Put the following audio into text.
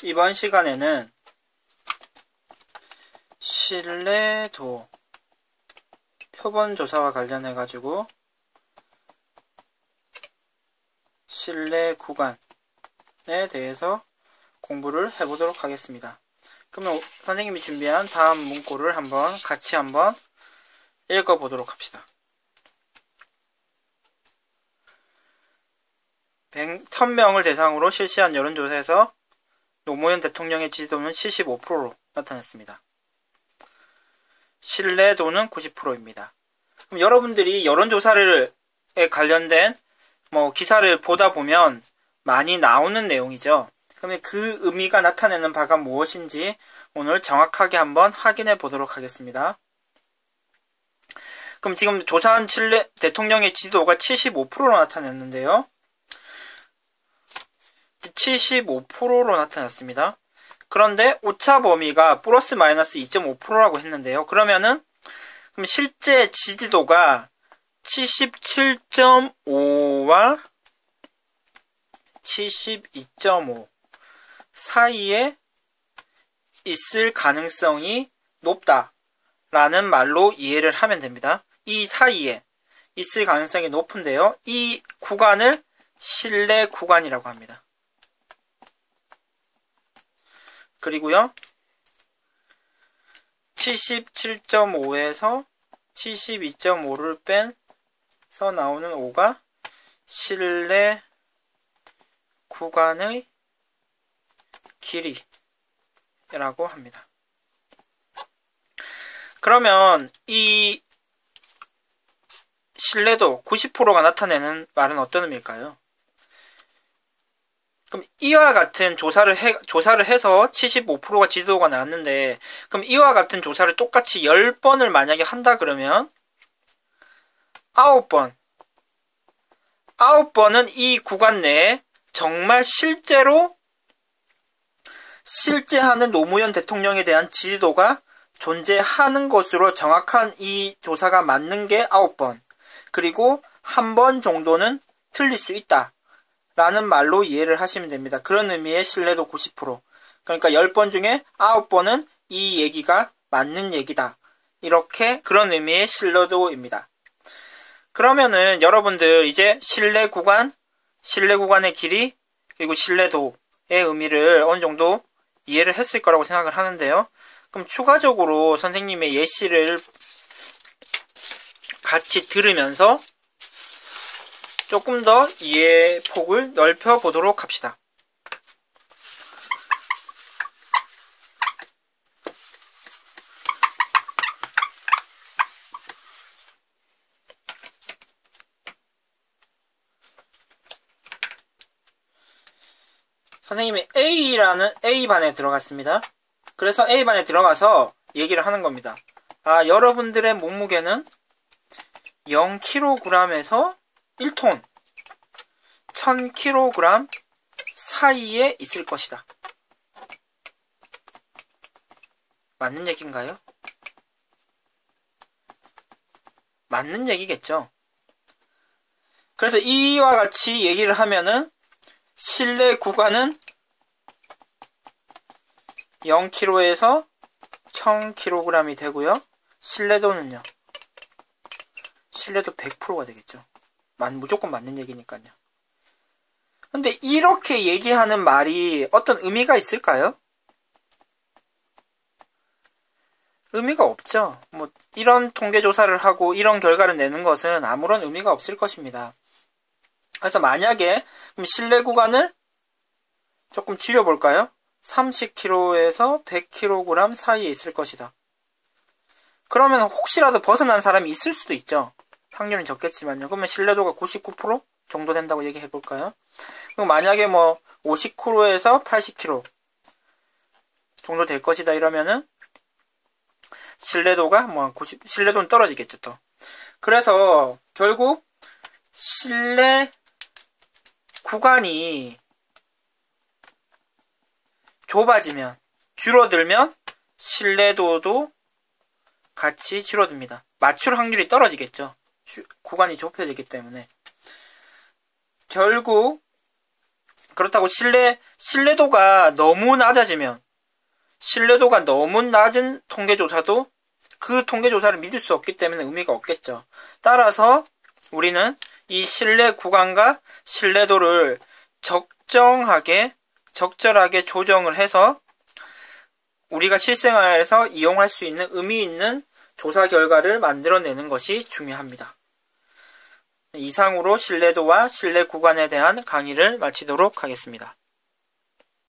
이번 시간에는 신뢰도 표본 조사와 관련해 가지고 신뢰 구간에 대해서 공부를 해보도록 하겠습니다. 그러면 선생님이 준비한 다음 문구를 같이 한번 읽어보도록 합시다. 1000명을 대상으로 실시한 여론조사에서 노무현 대통령의 지지도는 75%로 나타났습니다. 신뢰도는 90%입니다. 그럼 여러분들이 여론조사에 관련된 기사를 보다 보면 많이 나오는 내용이죠. 그러면 그 의미가 나타내는 바가 무엇인지 오늘 정확하게 한번 확인해 보도록 하겠습니다. 그럼 지금 조사한 대통령의 지지도가 75%로 나타났는데요. 75%로 나타났습니다. 그런데 오차 범위가 플러스 마이너스 2.5%라고 했는데요. 그럼 실제 지지도가 77.5와 72.5 사이에 있을 가능성이 높다라는 말로 이해를 하면 됩니다. 이 사이에 있을 가능성이 높은데요. 이 구간을 신뢰 구간이라고 합니다. 그리고요, 77.5에서 72.5를 빼서 나오는 5가 신뢰 구간의 길이라고 합니다. 그러면 이 신뢰도 90%가 나타내는 말은 어떤 의미일까요? 그럼 이와 같은 조사를 해서 75%가 지지도가 나왔는데, 그럼 이와 같은 조사를 똑같이 10번을 만약에 한다 그러면 9번은 이 구간 내에 정말 실제하는 노무현 대통령에 대한 지지도가 존재하는 것으로 정확한 이 조사가 맞는 게 9번. 그리고 1번 정도는 틀릴 수 있다 라는 말로 이해를 하시면 됩니다. 그런 의미의 신뢰도 90%. 그러니까 10번 중에 9번은 이 얘기가 맞는 얘기다. 그런 의미의 신뢰도입니다. 그러면은 여러분들 이제 신뢰 구간의 길이, 그리고 신뢰도의 의미를 어느 정도 이해를 했을 거라고 생각을 하는데요. 그럼 추가적으로 선생님의 예시를 같이 들으면서 조금 더 이해 폭을 넓혀 보도록 합시다. 선생님이 A반에 들어갔습니다. 그래서 A반에 들어가서 얘기를 하는 겁니다. 여러분들의 몸무게는 0kg에서 1톤, 1000kg 사이에 있을 것이다. 맞는 얘기인가요? 맞는 얘기겠죠. 그래서 이와 같이 얘기를 하면은 신뢰 구간은 0kg에서 1000kg이 되고요. 신뢰도는요. 신뢰도 100%가 되겠죠. 무조건 맞는 얘기니까요. 근데 이렇게 얘기하는 말이 어떤 의미가 있을까요? 의미가 없죠. 이런 통계조사를 하고 이런 결과를 내는 것은 아무런 의미가 없을 것입니다. 그래서 만약에 신뢰 구간을 조금 줄여볼까요? 30kg에서 100kg 사이에 있을 것이다. 그러면 혹시라도 벗어난 사람이 있을 수도 있죠. 확률은 적겠지만요. 그러면 신뢰도가 99% 정도 된다고 얘기해볼까요? 그럼 만약에 50kg에서 80kg 정도 될 것이다 이러면은 신뢰도가 신뢰도는 떨어지겠죠 또. 그래서 결국 신뢰 구간이 줄어들면 신뢰도도 같이 줄어듭니다. 맞출 확률이 떨어지겠죠. 구간이 좁혀지기 때문에. 결국 그렇다고 신뢰도가 너무 낮아지면, 신뢰도가 너무 낮은 통계조사도 그 통계조사를 믿을 수 없기 때문에 의미가 없겠죠. 따라서 우리는 이 신뢰 구간과 신뢰도를 적절하게 조정을 해서 우리가 실생활에서 이용할 수 있는 의미 있는 조사 결과를 만들어내는 것이 중요합니다. 이상으로 신뢰도와 신뢰 구간에 대한 강의를 마치도록 하겠습니다.